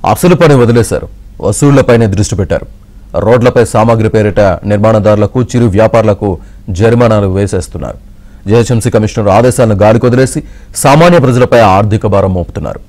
అసలు పని వదిలేశారు. వసూళ్లపైనే దృష్టి పెట్టారు. రోడ్లపై సామాగ్రి పేరిట నిర్మాణదారులకు, చిరు వ్యాపారులకు జరిమానాలు వేసేస్తున్నారు. జీహెచ్ఎంసీ కమిషనర్ ఆదేశాలను గాలికొదిలేసి సామాన్య ప్రజలపై ఆర్థిక భారం మోపుతున్నారు.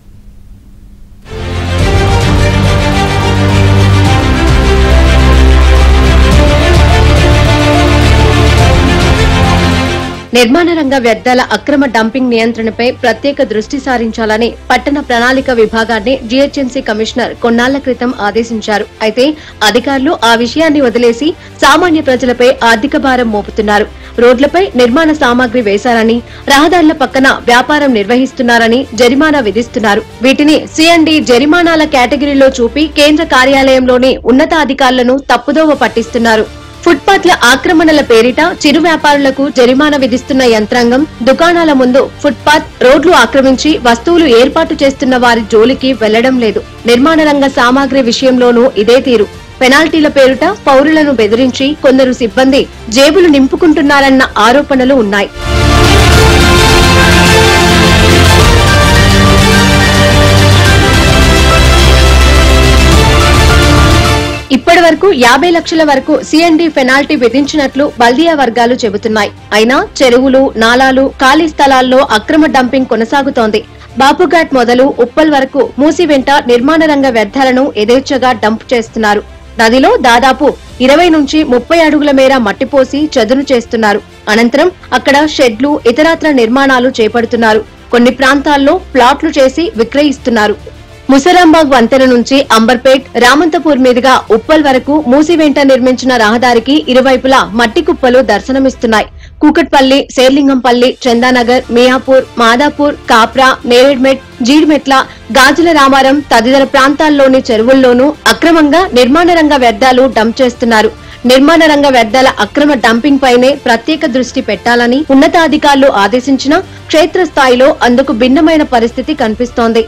నిర్మాణ రంగ వ్యర్థాల అక్రమ డంపింగ్ నియంత్రణపై ప్రత్యేక దృష్టి సారించాలని పట్టణ ప్రణాళిక విభాగాన్ని జీహెచ్ఎంసీ కమిషనర్ కొన్నాళ్ల క్రితం ఆదేశించారు. అయితే అధికారులు ఆ విషయాన్ని వదిలేసి సామాన్య ప్రజలపై ఆర్థిక భారం మోపుతున్నారు. రోడ్లపై నిర్మాణ సామాగ్రి వేశారని, రహదారుల పక్కన వ్యాపారం నిర్వహిస్తున్నారని జరిమానా విధిస్తున్నారు. వీటిని C&D జరిమానాల కేటగిరీలో చూపి కేంద్ర కార్యాలయంలోని ఉన్నతాధికారులను తప్పుదోవ పట్టిస్తున్నారు. ఫుట్పాత్ల ఆక్రమణల పేరిట చిరు వ్యాపారులకు జరిమానా విధిస్తున్న యంత్రాంగం దుకాణాల ముందు ఫుట్పాత్, రోడ్లు ఆక్రమించి వస్తువులు ఏర్పాటు చేస్తున్న వారి జోలికి వెళ్లడం లేదు. నిర్మాణ రంగ సామాగ్రి విషయంలోనూ ఇదే తీరు. పెనాల్టీల పేరిట పౌరులను బెదిరించి కొందరు సిబ్బంది జేబులు నింపుకుంటున్నారన్న ఆరోపణలు ఉన్నాయి. ఇప్పటి వరకు 50 లక్షల వరకు C&D పెనాల్టీ విధించినట్లు బల్దియా వర్గాలు చెబుతున్నాయి. అయినా చెరువులు, నాలాలు, ఖాళీ స్థలాల్లో అక్రమ డంపింగ్ కొనసాగుతోంది. బాపుఘాట్ మొదలు ఉప్పల్ వరకు మూసి వెంట నిర్మాణ రంగ వ్యర్థాలను యథేచ్ఛగా డంప్ చేస్తున్నారు. నదిలో దాదాపు 20 నుంచి 30 అడుగుల మేర మట్టిపోసి చదును చేస్తున్నారు. అనంతరం అక్కడ షెడ్లు, ఇతరత్ర నిర్మాణాలు చేపడుతున్నారు. కొన్ని ప్రాంతాల్లో ప్లాట్లు చేసి విక్రయిస్తున్నారు. ముసరాంబాగ్ వంతెన నుంచి అంబర్పేట్, రామంతపూర్ మీదుగా ఉప్పల్ వరకు మూసి వెంట నిర్మించిన రహదారికి ఇరువైపులా మట్టి కుప్పలు దర్శనమిస్తున్నాయి. కూకట్పల్లి, శేర్లింగంపల్లి, చందానగర్, మియాపూర్, మాదాపూర్, కాప్రా, నేరేడ్మెట్, జీడిమెట్ల, గాజుల రామారం తదితర ప్రాంతాల్లోని చెరువుల్లోనూ అక్రమంగా నిర్మాణ రంగ వ్యర్థాలు డంప్ చేస్తున్నారు. నిర్మాణ రంగ వ్యర్థాల అక్రమ డంపింగ్ పైనే ప్రత్యేక దృష్టి పెట్టాలని ఉన్నతాధికారులు ఆదేశించినా క్షేత్రస్థాయిలో అందుకు భిన్నమైన పరిస్థితి కనిపిస్తోంది.